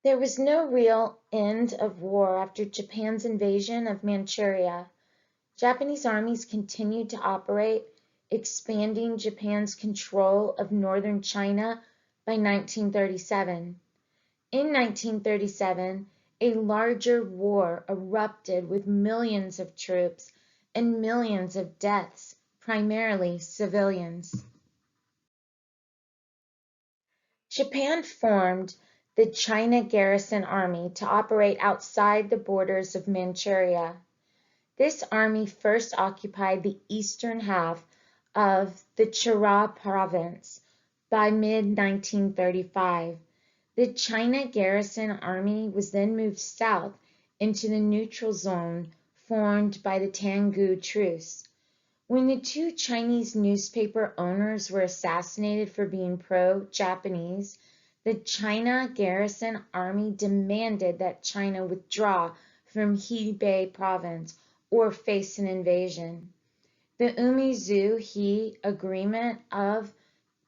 There was no real end of war after Japan's invasion of Manchuria. Japanese armies continued to operate, expanding Japan's control of northern China by 1937. In 1937, a larger war erupted with millions of troops and millions of deaths, primarily civilians. Japan formed the China Garrison Army to operate outside the borders of Manchuria. This army first occupied the eastern half of the Chera province by mid-1935. The China Garrison Army was then moved south into the neutral zone formed by the Tangu Truce. When the two Chinese newspaper owners were assassinated for being pro-Japanese, the China Garrison Army demanded that China withdraw from Hebei province or face an invasion. The Umezu-He Agreement of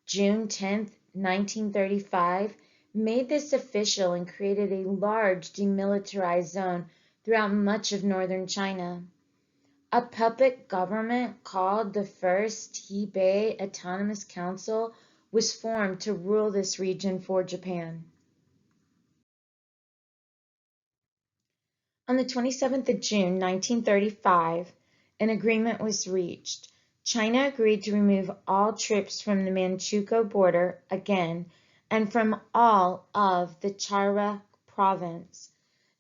June 10, 1935, made this official and created a large demilitarized zone throughout much of northern China. A puppet government called the First Hebei Autonomous Council was formed to rule this region for Japan. On the 27th of June, 1935, an agreement was reached. China agreed to remove all troops from the Manchukuo border again and from all of the Chera province.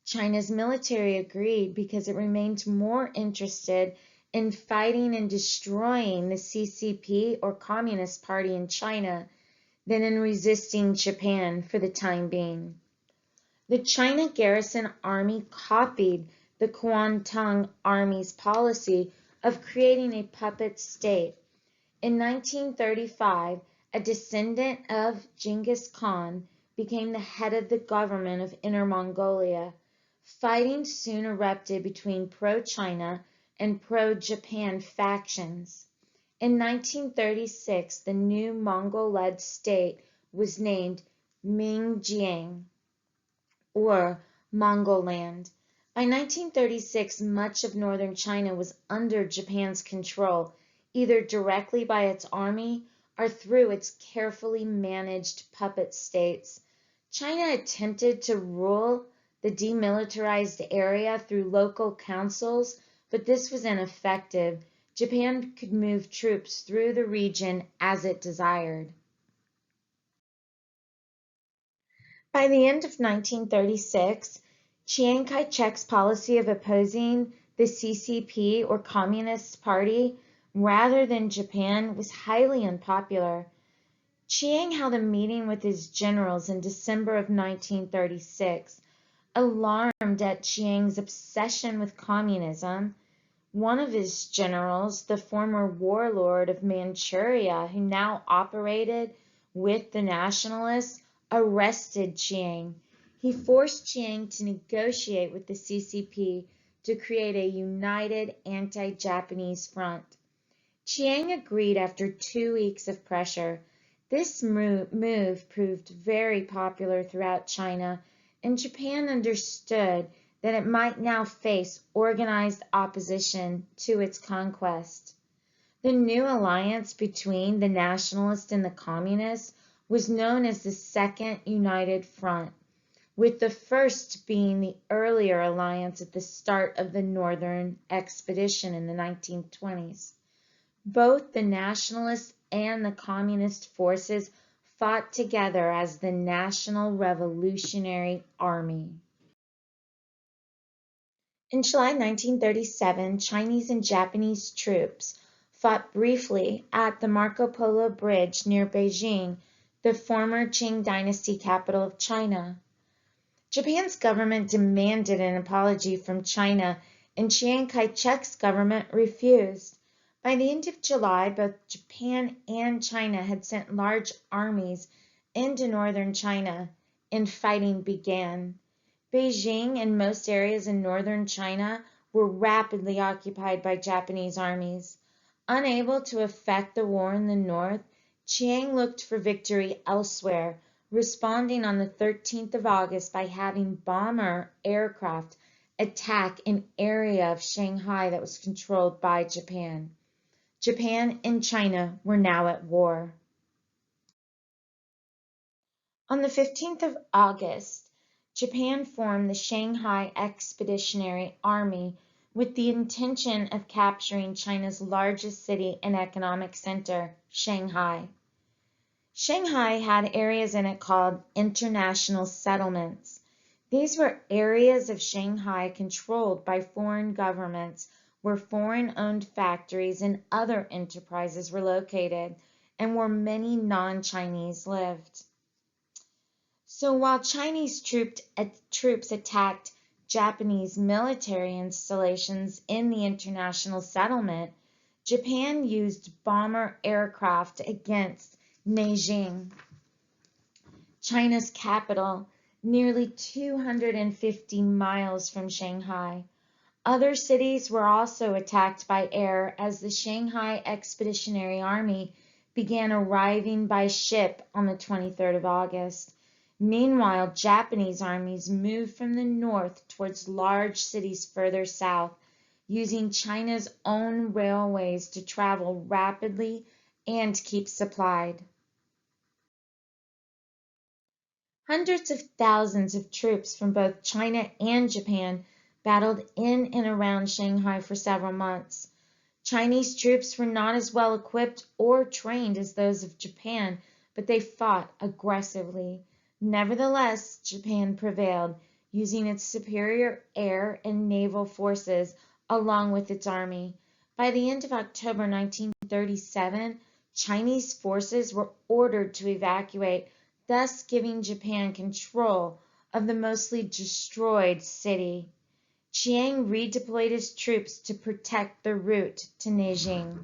China's military agreed because it remained more interested in fighting and destroying the CCP or Communist Party in China than in resisting Japan for the time being. The China Garrison Army copied the Kuomintang Army's policy of creating a puppet state. In 1935, a descendant of Genghis Khan became the head of the government of Inner Mongolia. Fighting soon erupted between pro-China and pro-Japan factions. In 1936, the new Mongol-led state was named Mingjiang, or Mongoland. By 1936, much of northern China was under Japan's control, either directly by its army or through its carefully managed puppet states. China attempted to rule the demilitarized area through local councils, but this was ineffective. Japan could move troops through the region as it desired. By the end of 1936, Chiang Kai-shek's policy of opposing the CCP or Communist Party rather than Japan was highly unpopular. Chiang held a meeting with his generals in December of 1936. Alarmed at Chiang's obsession with communism, one of his generals, the former warlord of Manchuria, who now operated with the nationalists, arrested Chiang. He forced Chiang to negotiate with the CCP to create a united anti-Japanese front. Chiang agreed after 2 weeks of pressure. This move proved very popular throughout China, and Japan understood that it might now face organized opposition to its conquest. The new alliance between the nationalists and the communists was known as the Second United Front, with the first being the earlier alliance at the start of the Northern Expedition in the 1920s. Both the nationalist and the communist forces fought together as the National Revolutionary Army. In July 1937, Chinese and Japanese troops fought briefly at the Marco Polo Bridge near Beijing, the former Qing Dynasty capital of China. Japan's government demanded an apology from China, and Chiang Kai-shek's government refused. By the end of July, both Japan and China had sent large armies into northern China, and fighting began. Beijing and most areas in northern China were rapidly occupied by Japanese armies. Unable to effect the war in the north, Chiang looked for victory elsewhere, responding on the 13th of August by having bomber aircraft attack an area of Shanghai that was controlled by Japan. Japan and China were now at war. On the 15th of August, Japan formed the Shanghai Expeditionary Army with the intention of capturing China's largest city and economic center, Shanghai. Shanghai had areas in it called international settlements. These were areas of Shanghai controlled by foreign governments where foreign-owned factories and other enterprises were located and where many non-Chinese lived. So while Chinese troops attacked Japanese military installations in the international settlement, Japan used bomber aircraft against Nanjing, China's capital, nearly 250 miles from Shanghai. Other cities were also attacked by air as the Shanghai Expeditionary Army began arriving by ship on the 23rd of August. Meanwhile, Japanese armies moved from the north towards large cities further south, using China's own railways to travel rapidly and keep supplied. Hundreds of thousands of troops from both China and Japan battled in and around Shanghai for several months. Chinese troops were not as well equipped or trained as those of Japan, but they fought aggressively. Nevertheless, Japan prevailed, using its superior air and naval forces along with its army. By the end of October 1937, Chinese forces were ordered to evacuate, thus giving Japan control of the mostly destroyed city. Chiang redeployed his troops to protect the route to Nanjing.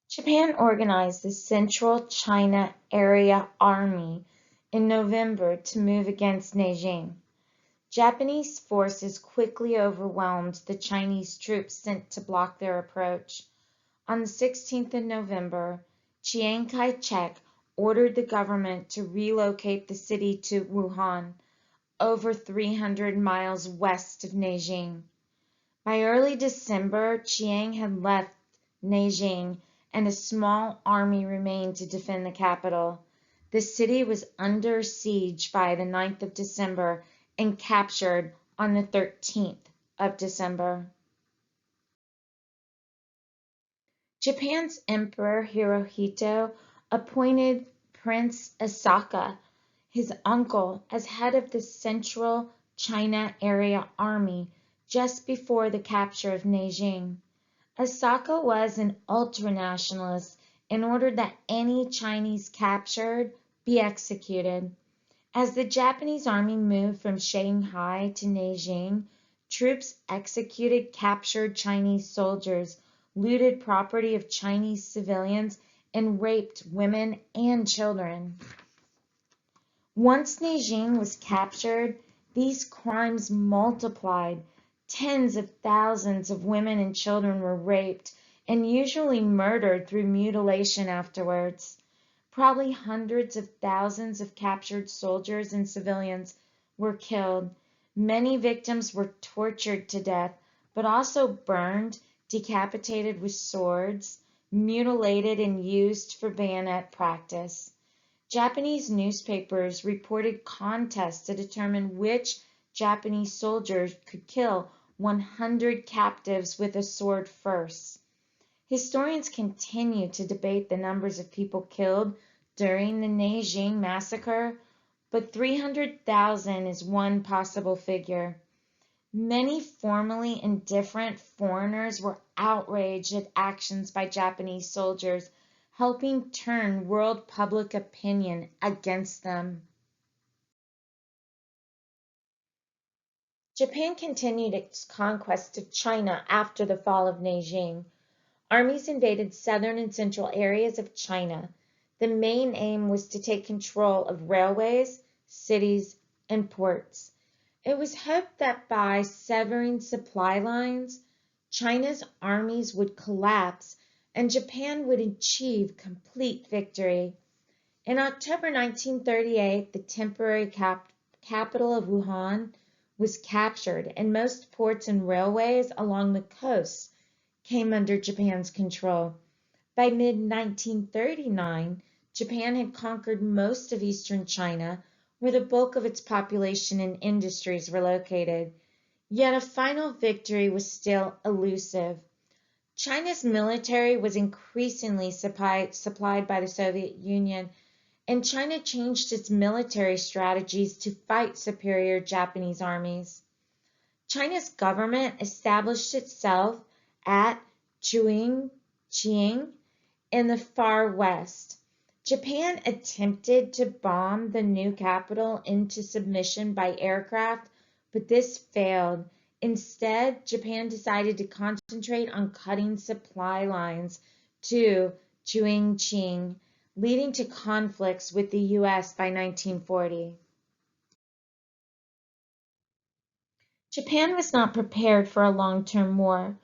Japan organized the Central China Area Army in November to move against Nanjing. Japanese forces quickly overwhelmed the Chinese troops sent to block their approach. On the 16th of November, Chiang Kai-shek ordered the government to relocate the city to Wuhan, over 300 miles west of Nanjing. By early December, Chiang had left Nanjing and a small army remained to defend the capital. The city was under siege by the 9th of December and captured on the 13th of December. Japan's Emperor Hirohito appointed Prince Asaka, his uncle, as head of the Central China Area Army just before the capture of Nanjing. Asaka was an ultranationalist and ordered that any Chinese captured be executed. As the Japanese army moved from Shanghai to Nanjing, troops executed captured Chinese soldiers, looted property of Chinese civilians, and raped women and children. Once Nanjing was captured, these crimes multiplied. Tens of thousands of women and children were raped and usually murdered through mutilation afterwards. Probably hundreds of thousands of captured soldiers and civilians were killed. Many victims were tortured to death, but also burned, decapitated with swords, mutilated and used for bayonet practice. Japanese newspapers reported contests to determine which Japanese soldiers could kill 100 captives with a sword first. Historians continue to debate the numbers of people killed during the Nanjing massacre, but 300,000 is one possible figure. Many formerly indifferent foreigners were outraged at actions by Japanese soldiers, helping turn world public opinion against them. Japan continued its conquest of China after the fall of Nanjing. Armies invaded southern and central areas of China. The main aim was to take control of railways, cities, and ports. It was hoped that by severing supply lines, China's armies would collapse and Japan would achieve complete victory. In October 1938, the temporary capital of Wuhan was captured, and most ports and railways along the coast came under Japan's control. By mid-1939, Japan had conquered most of eastern China, where the bulk of its population and industries were located. Yet a final victory was still elusive. China's military was increasingly supplied by the Soviet Union, and China changed its military strategies to fight superior Japanese armies. China's government established itself at Chongqing in the far west. Japan attempted to bomb the new capital into submission by aircraft, but this failed. Instead, Japan decided to concentrate on cutting supply lines to Chongqing, leading to conflicts with the US by 1940. Japan was not prepared for a long-term war.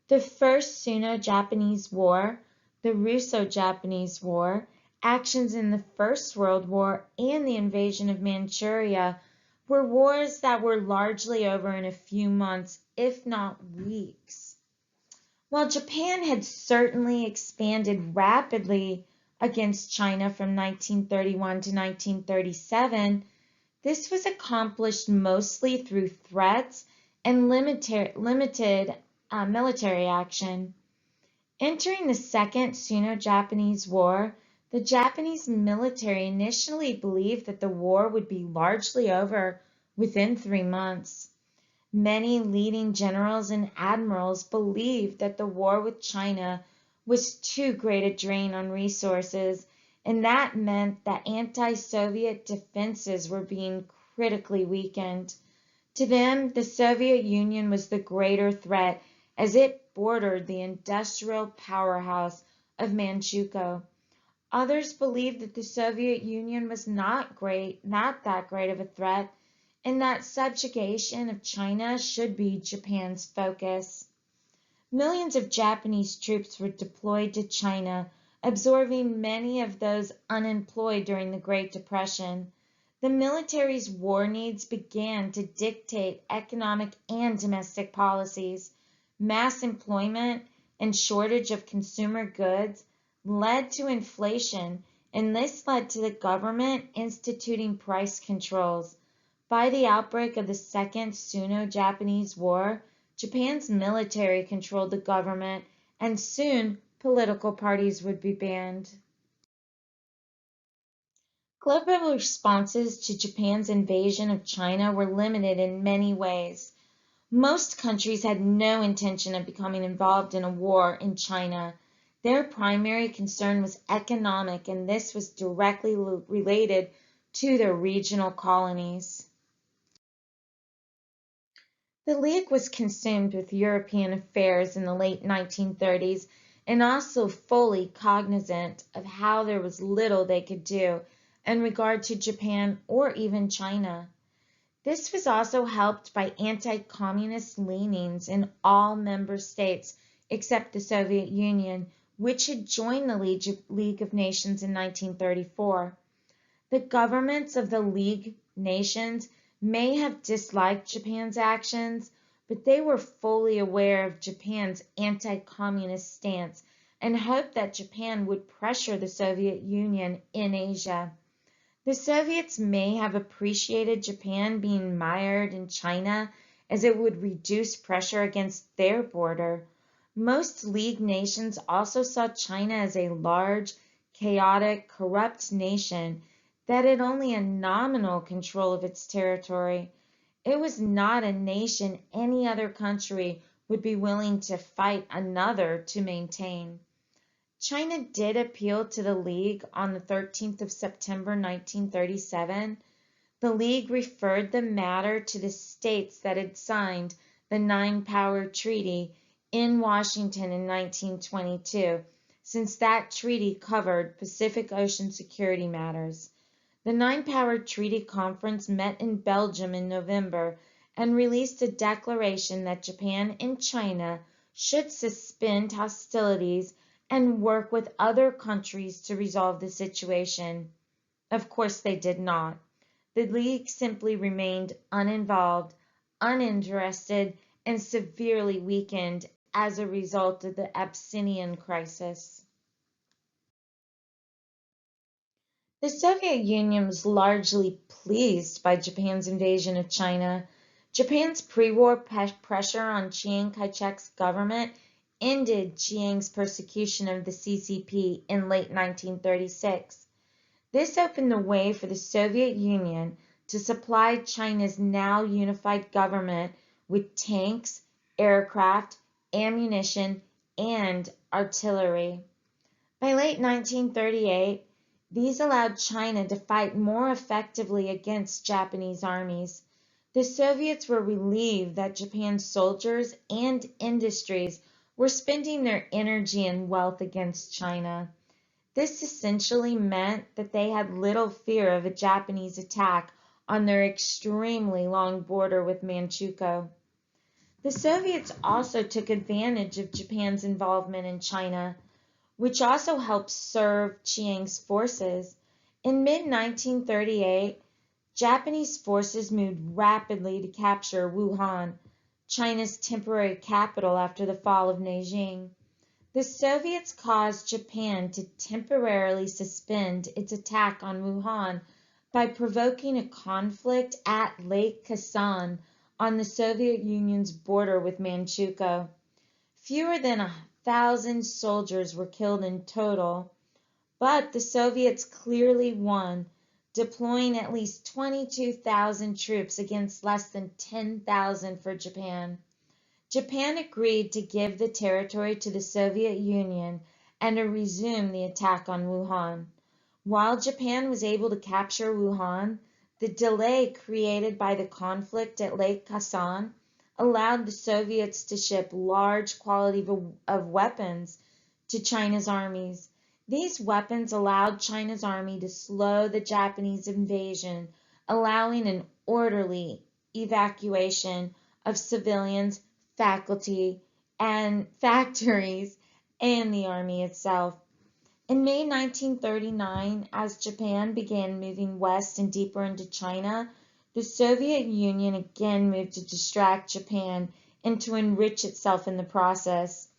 The First Sino Japanese War, the Russo-Japanese War, actions in the First World War, and the invasion of Manchuria were wars that were largely over in a few months, if not weeks. While Japan had certainly expanded rapidly against China from 1931 to 1937, this was accomplished mostly through threats and limited military action. Entering the Second Sino-Japanese War, the Japanese military initially believed that the war would be largely over within 3 months. Many leading generals and admirals believed that the war with China was too great a drain on resources, and that meant that anti-Soviet defenses were being critically weakened. To them, the Soviet Union was the greater threat as it bordered the industrial powerhouse of Manchukuo. Others believed that the Soviet Union was not that great of a threat, and that subjugation of China should be Japan's focus. Millions of Japanese troops were deployed to China, absorbing many of those unemployed during the Great Depression. The military's war needs began to dictate economic and domestic policies. Mass employment and shortage of consumer goods led to inflation, and this led to the government instituting price controls. By the outbreak of the Second Sino-Japanese War, Japan's military controlled the government, and soon political parties would be banned. Global responses to Japan's invasion of China were limited in many ways. Most countries had no intention of becoming involved in a war in China. Their primary concern was economic, and this was directly related to their regional colonies. The League was consumed with European affairs in the late 1930s and also fully cognizant of how there was little they could do in regard to Japan or even China. This was also helped by anti-communist leanings in all member states except the Soviet Union, which had joined the League of Nations in 1934. The governments of the League nations may have disliked Japan's actions, but they were fully aware of Japan's anti-communist stance and hoped that Japan would pressure the Soviet Union in Asia. The Soviets may have appreciated Japan being mired in China, as it would reduce pressure against their border. Most League nations also saw China as a large, chaotic, corrupt nation that had only a nominal control of its territory. It was not a nation any other country would be willing to fight another to maintain. China did appeal to the League on the 13th of September 1937. The League referred the matter to the states that had signed the Nine-Power Treaty in Washington in 1922, since that treaty covered Pacific Ocean security matters. The Nine-Power Treaty Conference met in Belgium in November and released a declaration that Japan and China should suspend hostilities and work with other countries to resolve the situation. Of course they did not. The League simply remained uninvolved, uninterested, and severely weakened as a result of the Abyssinian crisis. The Soviet Union was largely pleased by Japan's invasion of China. Japan's pre-war pressure on Chiang Kai-shek's government ended Chiang's persecution of the CCP in late 1936. This opened the way for the Soviet Union to supply China's now unified government with tanks, aircraft, ammunition, and artillery. By late 1938, these allowed China to fight more effectively against Japanese armies. The Soviets were relieved that Japan's soldiers and industries were spending their energy and wealth against China. This essentially meant that they had little fear of a Japanese attack on their extremely long border with Manchukuo. The Soviets also took advantage of Japan's involvement in China, which also helped serve Chiang's forces. In mid-1938, Japanese forces moved rapidly to capture Wuhan, China's temporary capital after the fall of Nanjing. The Soviets caused Japan to temporarily suspend its attack on Wuhan by provoking a conflict at Lake Khasan on the Soviet Union's border with Manchukuo. Fewer than 1,000 soldiers were killed in total, but the Soviets clearly won, deploying at least 22,000 troops against less than 10,000 for Japan. Japan agreed to give the territory to the Soviet Union and to resume the attack on Wuhan. While Japan was able to capture Wuhan, the delay created by the conflict at Lake Khasan allowed the Soviets to ship large quantities of weapons to China's armies. These weapons allowed China's army to slow the Japanese invasion, allowing an orderly evacuation of civilians, faculty, and factories, and the army itself. In May 1939, as Japan began moving west and deeper into China, the Soviet Union again moved to distract Japan and to enrich itself in the process.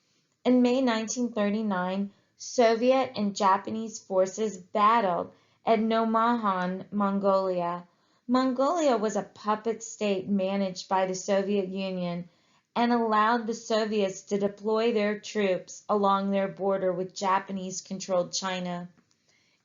In May 1939, Soviet and Japanese forces battled at Nomonhan, Mongolia. Mongolia was a puppet state managed by the Soviet Union and allowed the Soviets to deploy their troops along their border with Japanese-controlled China.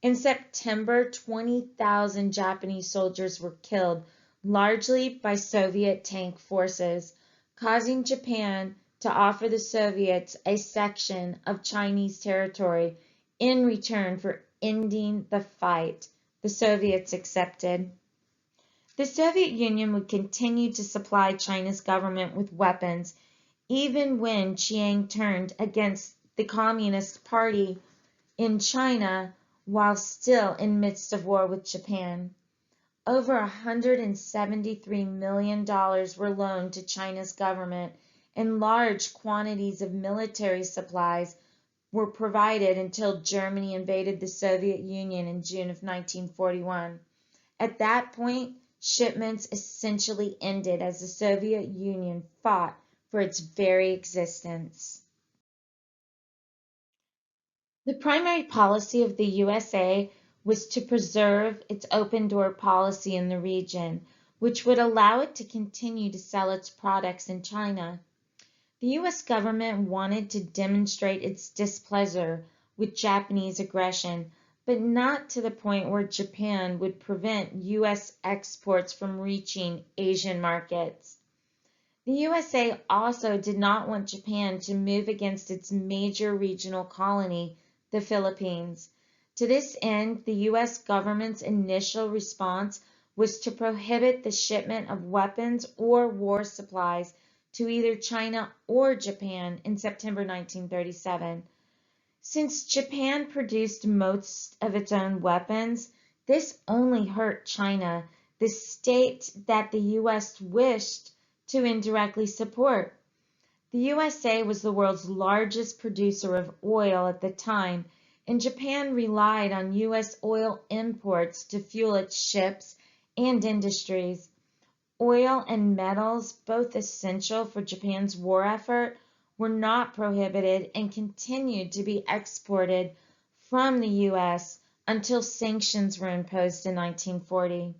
In September, 20,000 Japanese soldiers were killed, largely by Soviet tank forces, causing Japan to offer the Soviets a section of Chinese territory in return for ending the fight. The Soviets accepted. The Soviet Union would continue to supply China's government with weapons, even when Chiang turned against the Communist Party in China while still in midst of war with Japan. Over $173 million were loaned to China's government, and large quantities of military supplies were provided until Germany invaded the Soviet Union in June of 1941. At that point, shipments essentially ended as the Soviet Union fought for its very existence. The primary policy of the USA was to preserve its open door policy in the region, which would allow it to continue to sell its products in China. The US government wanted to demonstrate its displeasure with Japanese aggression, but not to the point where Japan would prevent US exports from reaching Asian markets. The USA also did not want Japan to move against its major regional colony, the Philippines. To this end, the US government's initial response was to prohibit the shipment of weapons or war supplies to either China or Japan in September 1937. Since Japan produced most of its own weapons, this only hurt China, the state that the US wished to indirectly support. The USA was the world's largest producer of oil at the time, and Japan relied on U.S. oil imports to fuel its ships and industries. Oil and metals, both essential for Japan's war effort, were not prohibited and continued to be exported from the U.S. until sanctions were imposed in 1940.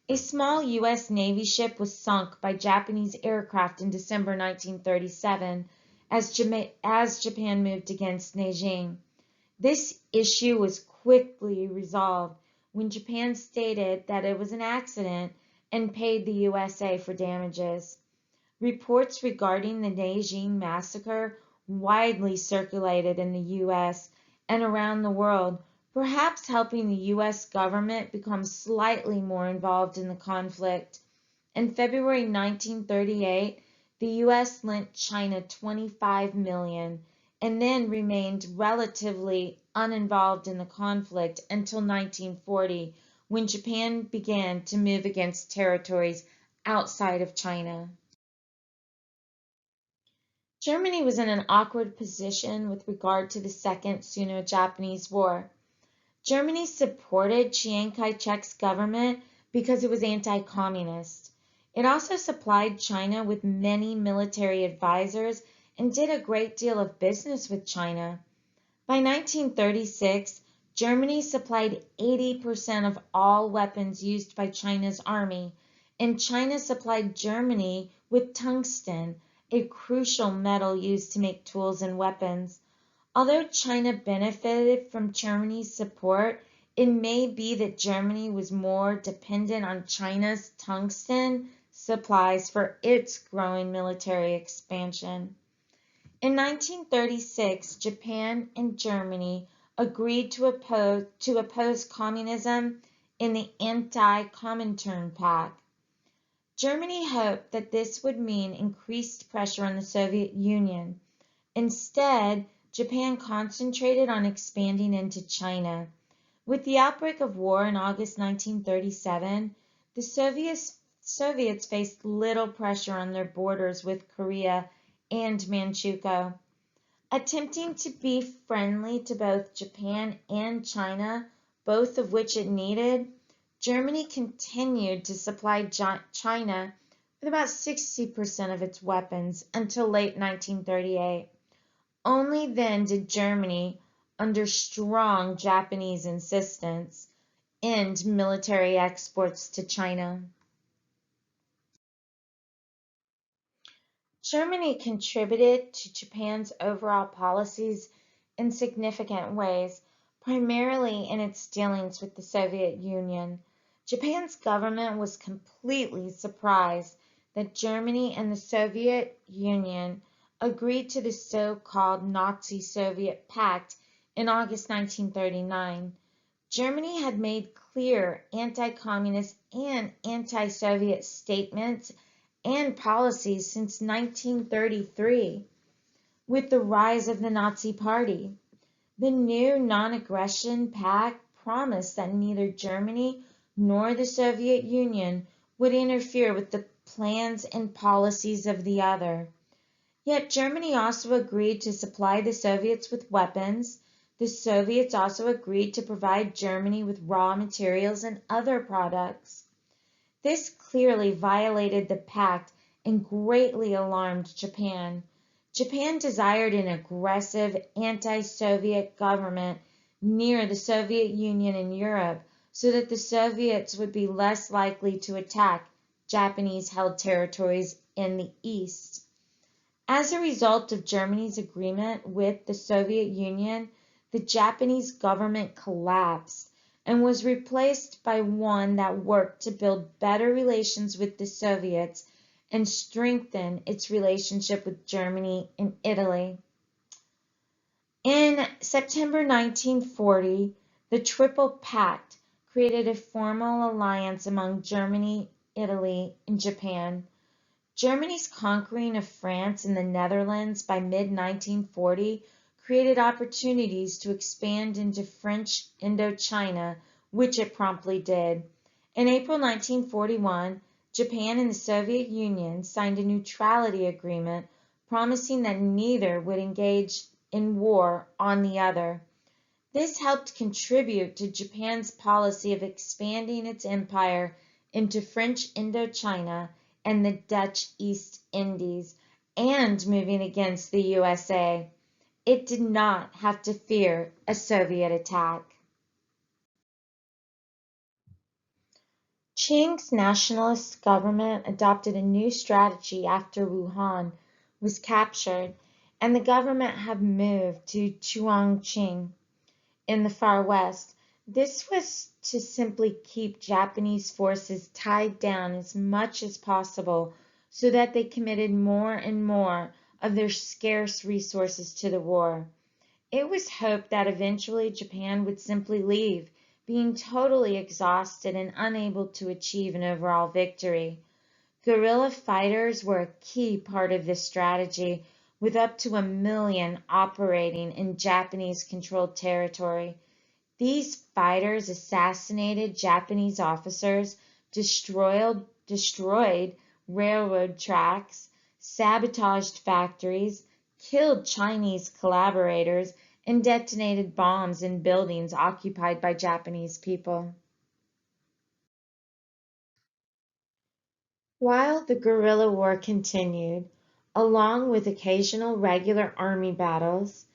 A small U.S. Navy ship was sunk by Japanese aircraft in December 1937 as Japan moved against Nanjing. This issue was quickly resolved when Japan stated that it was an accident and paid the USA for damages. Reports regarding the Nanjing massacre widely circulated in the U.S. and around the world, perhaps helping the U.S. government become slightly more involved in the conflict. In February 1938, the U.S. lent China $25 million and then remained relatively uninvolved in the conflict until 1940, when Japan began to move against territories outside of China. Germany was in an awkward position with regard to the Second Sino Japanese War. Germany supported Chiang Kai-shek's government because it was anti-communist. It also supplied China with many military advisors and did a great deal of business with China. By 1936, Germany supplied 80% of all weapons used by China's army, and China supplied Germany with tungsten, a crucial metal used to make tools and weapons. Although China benefited from Germany's support, it may be that Germany was more dependent on China's tungsten supplies for its growing military expansion. In 1936, Japan and Germany agreed to oppose communism in the Anti-Comintern Pact. Germany hoped that this would mean increased pressure on the Soviet Union. Instead, Japan concentrated on expanding into China. With the outbreak of war in August 1937, the Soviets faced little pressure on their borders with Korea and Manchukuo. Attempting to be friendly to both Japan and China, both of which it needed, Germany continued to supply China with about 60% of its weapons until late 1938. Only then did Germany, under strong Japanese insistence, end military exports to China. Germany contributed to Japan's overall policies in significant ways, primarily in its dealings with the Soviet Union. Japan's government was completely surprised that Germany and the Soviet Union agreed to the so-called Nazi-Soviet Pact in August 1939. Germany had made clear anti-communist and anti-Soviet statements and policies since 1933, with the rise of the Nazi Party. The new non-aggression pact promised that neither Germany nor the Soviet Union would interfere with the plans and policies of the other. Yet Germany also agreed to supply the Soviets with weapons. The Soviets also agreed to provide Germany with raw materials and other products. This clearly violated the pact and greatly alarmed Japan. Japan desired an aggressive anti-Soviet government near the Soviet Union in Europe so that the Soviets would be less likely to attack Japanese-held territories in the East. As a result of Germany's agreement with the Soviet Union, the Japanese government collapsed and was replaced by one that worked to build better relations with the Soviets and strengthen its relationship with Germany and Italy. In September 1940, the Triple Pact created a formal alliance among Germany, Italy, and Japan. Germany's conquering of France and the Netherlands by mid-1940 created opportunities to expand into French Indochina, which it promptly did. In April 1941, Japan and the Soviet Union signed a neutrality agreement promising that neither would engage in war on the other. This helped contribute to Japan's policy of expanding its empire into French Indochina and the Dutch East Indies, and moving against the USA. It did not have to fear a Soviet attack. Chiang's nationalist government adopted a new strategy after Wuhan was captured, and the government had moved to Chongqing in the far west. This was to simply keep Japanese forces tied down as much as possible so that they committed more and more of their scarce resources to the war. It was hoped that eventually Japan would simply leave, being totally exhausted and unable to achieve an overall victory. Guerrilla fighters were a key part of this strategy, with up to 1 million operating in Japanese-controlled territory. These fighters assassinated Japanese officers, destroyed railroad tracks, sabotaged factories, killed Chinese collaborators, and detonated bombs in buildings occupied by Japanese people. While the guerrilla war continued, along with occasional regular army battles,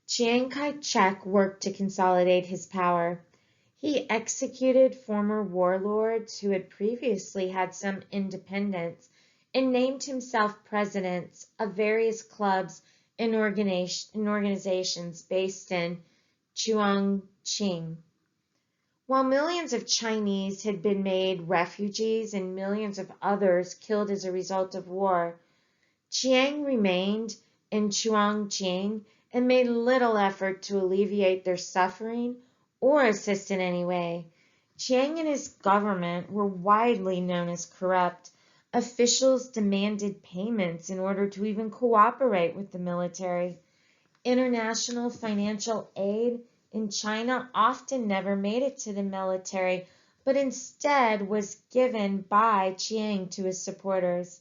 Chiang Kai-shek worked to consolidate his power. He executed former warlords who had previously had some independence and named himself presidents of various clubs and organizations based in Chongqing. While millions of Chinese had been made refugees and millions of others killed as a result of war, Chiang remained in Chongqing and made little effort to alleviate their suffering or assist in any way. Chiang and his government were widely known as corrupt. Officials demanded payments in order to even cooperate with the military. International financial aid in China often never made it to the military, but instead was given by Chiang to his supporters.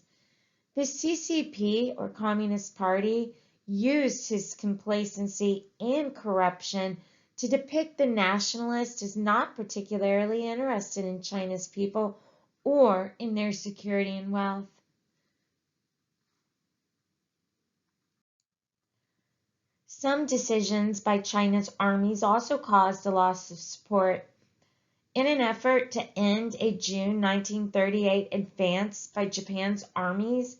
The CCP, or Communist Party, used his complacency and corruption to depict the nationalists as not particularly interested in China's people or in their security and wealth. Some decisions by China's armies also caused a loss of support. In an effort to end a June 1938 advance by Japan's armies,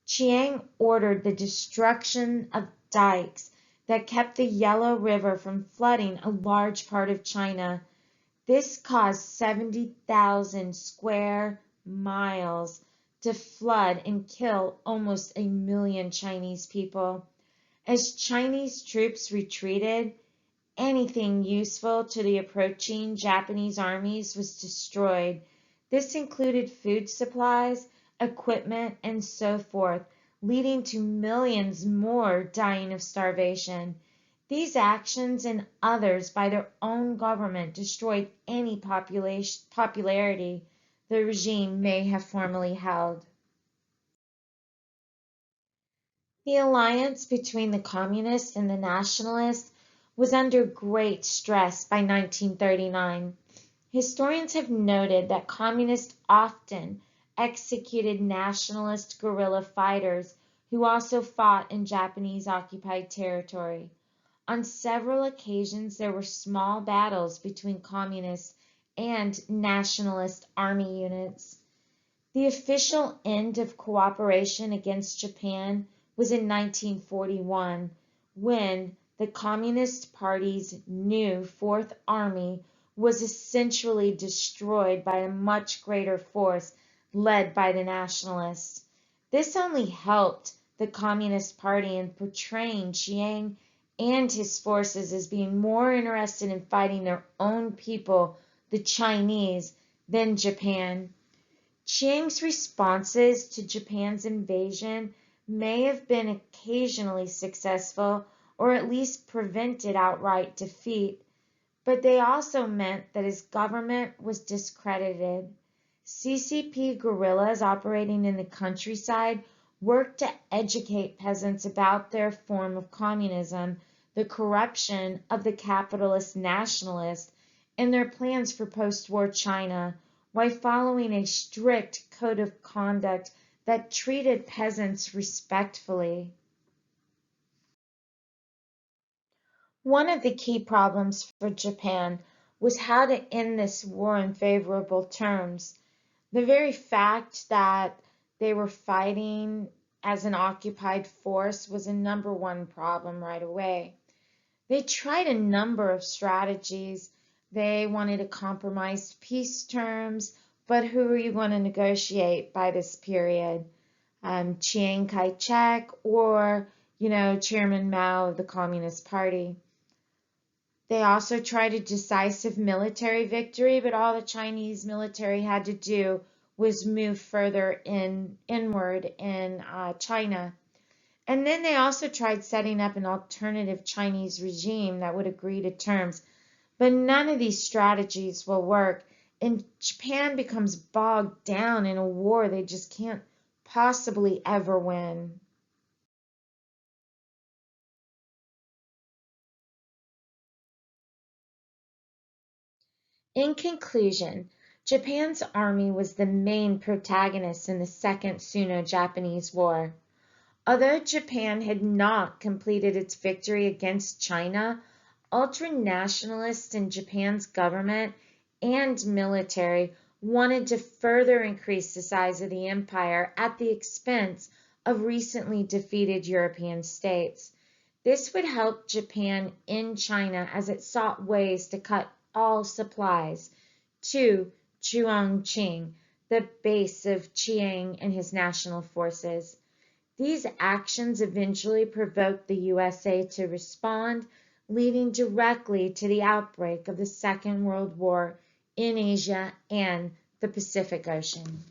Chiang ordered the destruction of dikes that kept the Yellow River from flooding a large part of China. This caused 70,000 square miles to flood and kill almost 1 million Chinese people. As Chinese troops retreated, anything useful to the approaching Japanese armies was destroyed. This included food supplies, equipment, and so forth, leading to millions more dying of starvation. These actions and others by their own government destroyed any popularity the regime may have formerly held. The alliance between the communists and the nationalists was under great stress by 1939. Historians have noted that communists often executed nationalist guerrilla fighters who also fought in Japanese-occupied territory. On several occasions, there were small battles between communist and nationalist army units. The official end of cooperation against Japan was in 1941, when the Communist Party's new Fourth Army was essentially destroyed by a much greater force led by the nationalists. This only helped the Communist Party in portraying Chiang and his forces as being more interested in fighting their own people, the Chinese, than Japan. Chiang's responses to Japan's invasion may have been occasionally successful, or at least prevented outright defeat, but they also meant that his government was discredited. CCP guerrillas operating in the countryside worked to educate peasants about their form of communism, the corruption of the capitalist nationalists, and their plans for post-war China, while following a strict code of conduct that treated peasants respectfully. One of the key problems for Japan was how to end this war in favorable terms. The very fact that they were fighting as an occupied force was a number one problem right away. They tried a number of strategies. They wanted a compromised peace terms, but who are you going to negotiate by this period? Chiang Kai-shek or, Chairman Mao of the Communist Party. They also tried a decisive military victory, but all the Chinese military had to do was move further inward in China. And then they also tried setting up an alternative Chinese regime that would agree to terms. But none of these strategies will work, and Japan becomes bogged down in a war they just can't possibly ever win. In conclusion, Japan's army was the main protagonist in the Second Sino Japanese War. Although Japan had not completed its victory against China, ultranationalists in Japan's government and military wanted to further increase the size of the empire at the expense of recently defeated European states. This would help Japan in China as it sought ways to cut all supplies to Chongqing, the base of Chiang and his national forces. These actions eventually provoked the USA to respond, leading directly to the outbreak of the Second World War in Asia and the Pacific Ocean.